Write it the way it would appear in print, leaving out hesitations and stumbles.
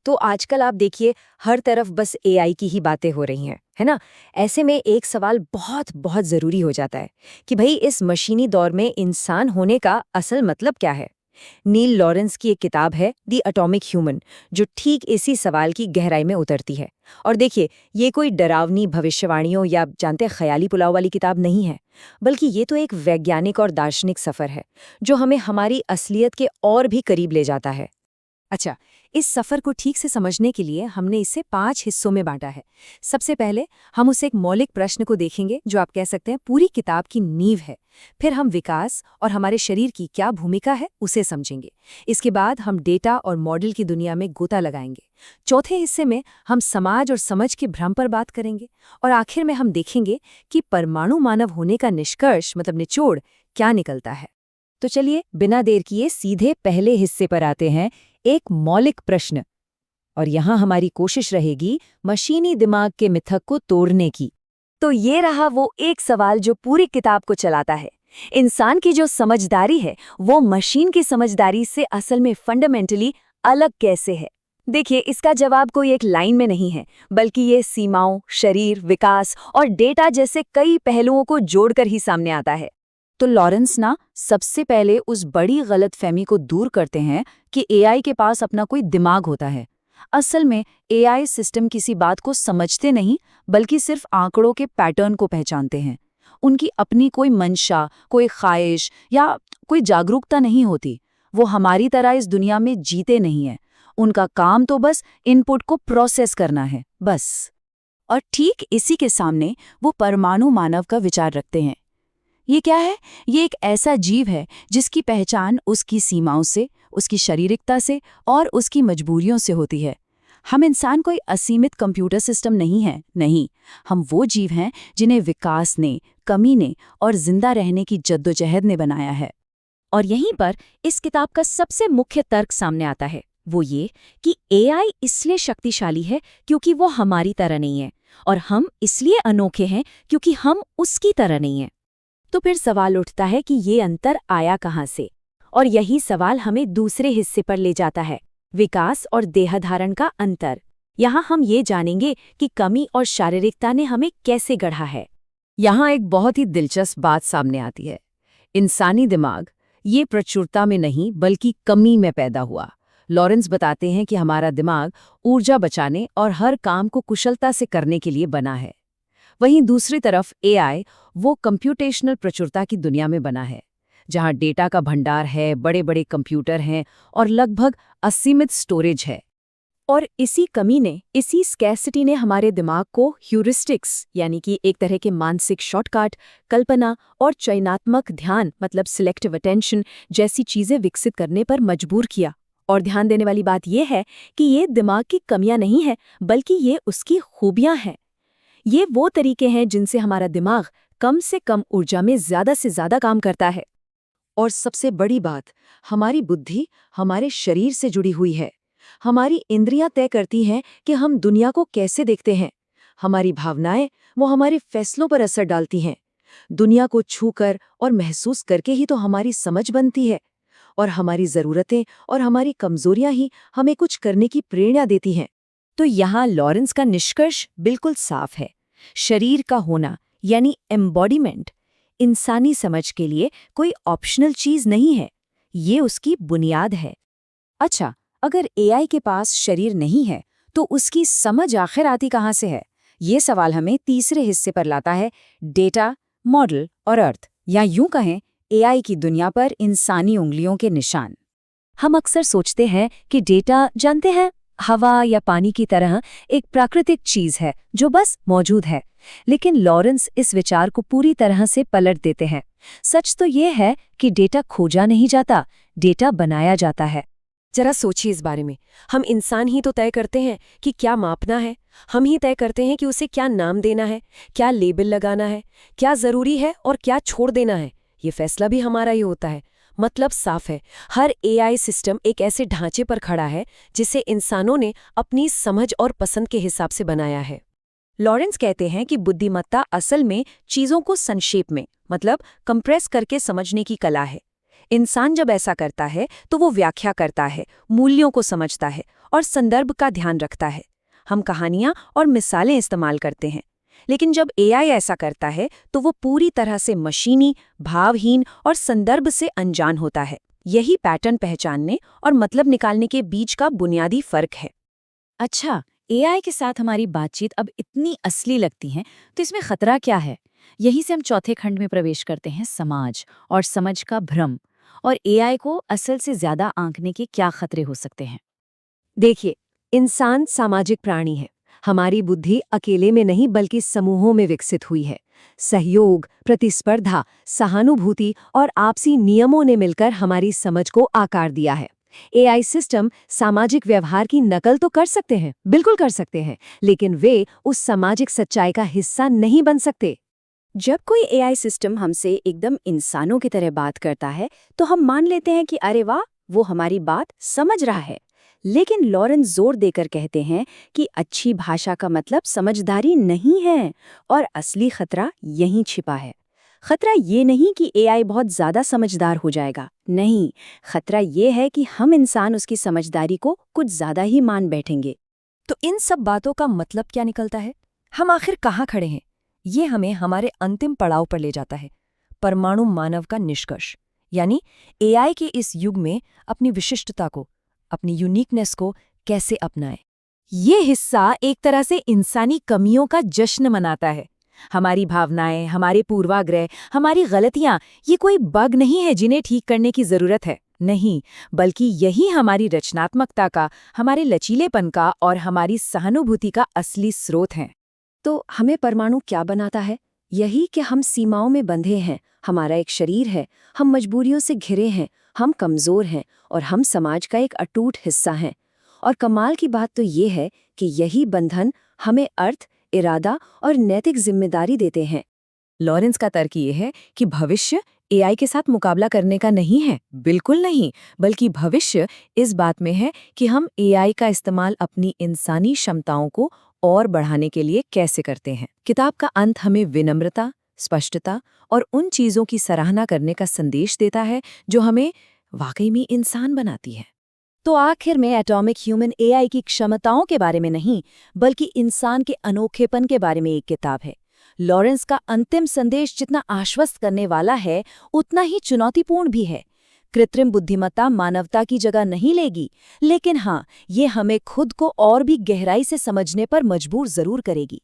तो आजकल आप देखिए हर तरफ बस एआई की ही बातें हो रही हैं, है ना? ऐसे में एक सवाल बहुत बहुत ज़रूरी हो जाता है कि भई इस मशीनी दौर में इंसान होने का असल मतलब क्या है? नील लॉरेंस की एक किताब है द एटॉमिक ह्यूमन, जो ठीक इसी सवाल की गहराई में उतरती है। और देखिए, ये कोई डरावनी भविष्यवाणियों या जानते हैं ख्याली पुलाव वाली किताब नहीं है, बल्कि ये तो एक वैज्ञानिक और दार्शनिक सफ़र है जो हमें हमारी असलियत के और भी करीब ले जाता है। अच्छा, इस सफर को ठीक से समझने के लिए हमने इसे 5 हिस्सों में बांटा है। सबसे पहले हम उस एक मौलिक प्रश्न को देखेंगे जो आप कह सकते हैं पूरी किताब की नींव है। फिर हम विकास और हमारे शरीर की क्या भूमिका है उसे समझेंगे। इसके बाद हम डेटा और मॉडल की दुनिया में गोता लगाएंगे। चौथे हिस्से में हम समाज और समझ के भ्रम पर बात करेंगे। और आखिर में हम देखेंगे कि परमाणु मानव होने का निष्कर्ष मतलब निचोड़ क्या निकलता है। तो चलिए बिना देर किए सीधे पहले हिस्से पर आते हैं, एक मौलिक प्रश्न। और यहाँ हमारी कोशिश रहेगी मशीनी दिमाग के मिथक को तोड़ने की। तो ये रहा वो एक सवाल जो पूरी किताब को चलाता है। इंसान की जो समझदारी है वो मशीन की समझदारी से असल में फंडामेंटली अलग कैसे है? देखिए, इसका जवाब कोई एक लाइन में नहीं है, बल्कि ये सीमाओं, शरीर, विकास और डेटा जैसे कई पहलुओं को जोड़कर ही सामने आता है। तो लॉरेंस ना सबसे पहले उस बड़ी गलतफहमी को दूर करते हैं कि एआई के पास अपना कोई दिमाग होता है। असल में एआई सिस्टम किसी बात को समझते नहीं, बल्कि सिर्फ आंकड़ों के पैटर्न को पहचानते हैं। उनकी अपनी कोई मंशा, कोई ख्वाहिश या कोई जागरूकता नहीं होती। वो हमारी तरह इस दुनिया में जीते नहीं हैं। उनका काम तो बस इनपुट को प्रोसेस करना है, बस। और ठीक इसी के सामने वो परमाणु मानव का विचार रखते हैं। ये क्या है? ये एक ऐसा जीव है जिसकी पहचान उसकी सीमाओं से, उसकी शारीरिकता से और उसकी मजबूरियों से होती है। हम इंसान कोई असीमित कंप्यूटर सिस्टम नहीं है, नहीं। हम वो जीव हैं जिन्हें विकास ने, कमी ने और जिंदा रहने की जद्दोजहद ने बनाया है। और यहीं पर इस किताब का सबसे मुख्य तर्क सामने आता है, वो ये कि एआई इसलिए शक्तिशाली है क्योंकि वो हमारी तरह नहीं है, और हम इसलिए अनोखे हैं क्योंकि हम उसकी तरह नहीं हैं। तो फिर सवाल उठता है कि ये अंतर आया कहाँ से? और यही सवाल हमें दूसरे हिस्से पर ले जाता है, विकास और देहधारण का अंतर। यहाँ हम ये जानेंगे कि कमी और शारीरिकता ने हमें कैसे गढ़ा है। यहाँ एक बहुत ही दिलचस्प बात सामने आती है। इंसानी दिमाग ये प्रचुरता में नहीं बल्कि कमी में पैदा हुआ। लॉरेंस बताते हैं कि हमारा दिमाग ऊर्जा बचाने और हर काम को कुशलता से करने के लिए बना है। वहीं दूसरी तरफ एआई वो कंप्यूटेशनल प्रचुरता की दुनिया में बना है, जहां डेटा का भंडार है, बड़े बड़े कंप्यूटर हैं और लगभग असीमित स्टोरेज है। और इसी कमी ने, इसी स्कैसिटी ने हमारे दिमाग को ह्यूरिस्टिक्स यानी कि एक तरह के मानसिक शॉर्टकट, कल्पना और चयनात्मक ध्यान मतलब सिलेक्टिव अटेंशन जैसी चीजें विकसित करने पर मजबूर किया। और ध्यान देने वाली बात यह है कि ये दिमाग की कमियां नहीं है, बल्कि ये उसकी खूबियां हैं। ये वो तरीके हैं जिनसे हमारा दिमाग कम से कम ऊर्जा में ज्यादा से ज्यादा काम करता है। और सबसे बड़ी बात, हमारी बुद्धि हमारे शरीर से जुड़ी हुई है। हमारी इंद्रियां तय करती हैं कि हम दुनिया को कैसे देखते हैं। हमारी भावनाएं वो हमारे फैसलों पर असर डालती हैं। दुनिया को छूकर और महसूस करके ही तो हमारी समझ बनती है। और हमारी ज़रूरतें और हमारी कमजोरियां ही हमें कुछ करने की प्रेरणा देती हैं। तो यहाँ लॉरेंस का निष्कर्ष बिल्कुल साफ है। शरीर का होना यानी एम्बॉडीमेंट इंसानी समझ के लिए कोई ऑप्शनल चीज नहीं है, ये उसकी बुनियाद है। अच्छा, अगर एआई के पास शरीर नहीं है तो उसकी समझ आखिर आती कहाँ से है? ये सवाल हमें तीसरे हिस्से पर लाता है, डेटा, मॉडल और अर्थ, या यूं कहें एआई की दुनिया पर इंसानी उंगलियों के निशान। हम अक्सर सोचते हैं कि डेटा, जानते हैं, हवा या पानी की तरह एक प्राकृतिक चीज है जो बस मौजूद है। लेकिन लॉरेंस इस विचार को पूरी तरह से पलट देते हैं। सच तो ये है कि डेटा खोजा नहीं जाता, डेटा बनाया जाता है। जरा सोचिए इस बारे में। हम इंसान ही तो तय करते हैं कि क्या मापना है। हम ही तय करते हैं कि उसे क्या नाम देना है, क्या लेबल लगाना है, क्या जरूरी है और क्या छोड़ देना है। ये फैसला भी हमारा ही होता है। मतलब साफ है, हर एआई सिस्टम एक ऐसे ढांचे पर खड़ा है जिसे इंसानों ने अपनी समझ और पसंद के हिसाब से बनाया है। लॉरेंस कहते हैं कि बुद्धिमत्ता असल में चीजों को संक्षेप में मतलब कंप्रेस करके समझने की कला है। इंसान जब ऐसा करता है तो वो व्याख्या करता है, मूल्यों को समझता है और संदर्भ का ध्यान रखता है। हम कहानियां और मिसालें इस्तेमाल करते हैं। लेकिन जब एआई ऐसा करता है तो वो पूरी तरह से मशीनी, भावहीन और संदर्भ से अनजान होता है। यही पैटर्न पहचानने और मतलब निकालने के बीच का बुनियादी फर्क है। अच्छा, एआई के साथ हमारी बातचीत अब इतनी असली लगती है, तो इसमें खतरा क्या है? यहीं से हम चौथे खंड में प्रवेश करते हैं, समाज और समझ का भ्रम, और एआई को असल से ज्यादा आंकने के क्या खतरे हो सकते हैं। देखिए, इंसान सामाजिक प्राणी है। हमारी बुद्धि अकेले में नहीं बल्कि समूहों में विकसित हुई है। सहयोग, प्रतिस्पर्धा, सहानुभूति और आपसी नियमों ने मिलकर हमारी समझ को आकार दिया है। एआई सिस्टम सामाजिक व्यवहार की नकल तो कर सकते हैं, बिल्कुल कर सकते हैं, लेकिन वे उस सामाजिक सच्चाई का हिस्सा नहीं बन सकते। जब कोई एआई सिस्टम हमसे एकदम इंसानों की तरह बात करता है, तो हम मान लेते हैं कि अरे वाह, वो हमारी बात समझ रहा है। लेकिन लॉरेंस जोर देकर कहते हैं कि अच्छी भाषा का मतलब समझदारी नहीं है, और असली खतरा यहीं छिपा है। खतरा ये नहीं कि एआई बहुत ज्यादा समझदार हो जाएगा, नहीं, खतरा ये है कि हम इंसान उसकी समझदारी को कुछ ज्यादा ही मान बैठेंगे। तो इन सब बातों का मतलब क्या निकलता है? हम आखिर कहाँ खड़े हैं? ये हमें हमारे अंतिम पड़ाव पर ले जाता है, परमाणु मानव का निष्कर्ष। यानी एआई के इस युग में अपनी विशिष्टता को, अपनी यूनिकनेस को कैसे अपनाएं। ये हिस्सा एक तरह से इंसानी कमियों का जश्न मनाता है। हमारी भावनाएं, हमारे पूर्वाग्रह, हमारी गलतियां, ये कोई बग नहीं है जिन्हें ठीक करने की जरूरत है, नहीं, बल्कि यही हमारी रचनात्मकता का, हमारे लचीलेपन का और हमारी सहानुभूति का असली स्रोत हैं। तो हमें परमाणु क्या बनाता है? यही कि हम सीमाओं में बंधे हैं, हमारा एक शरीर है, हम मजबूरियों से घिरे हैं, हम कमजोर हैं और हम समाज का एक अटूट हिस्सा हैं। और कमाल की बात तो ये है कि यही बंधन हमें अर्थ, इरादा और नैतिक जिम्मेदारी देते हैं। लॉरेंस का तर्क ये है कि भविष्य एआई के साथ मुकाबला करने का नहीं है, बिल्कुल नहीं, बल्कि भविष्य इस बात में है कि हम एआई का इस्तेमाल अपनी इंसानी क्षमताओं को और बढ़ाने के लिए कैसे करते हैं। किताब का अंत हमें विनम्रता, स्पष्टता और उन चीजों की सराहना करने का संदेश देता है जो हमें वाकई में इंसान बनाती है। तो आखिर में एटॉमिक ह्यूमन एआई की क्षमताओं के बारे में नहीं, बल्कि इंसान के अनोखेपन के बारे में एक किताब है। लॉरेंस का अंतिम संदेश जितना आश्वस्त करने वाला है, उतना ही चुनौतीपूर्ण भी है। कृत्रिम बुद्धिमत्ता मानवता की जगह नहीं लेगी, लेकिन हाँ, ये हमें खुद को और भी गहराई से समझने पर मजबूर जरूर करेगी।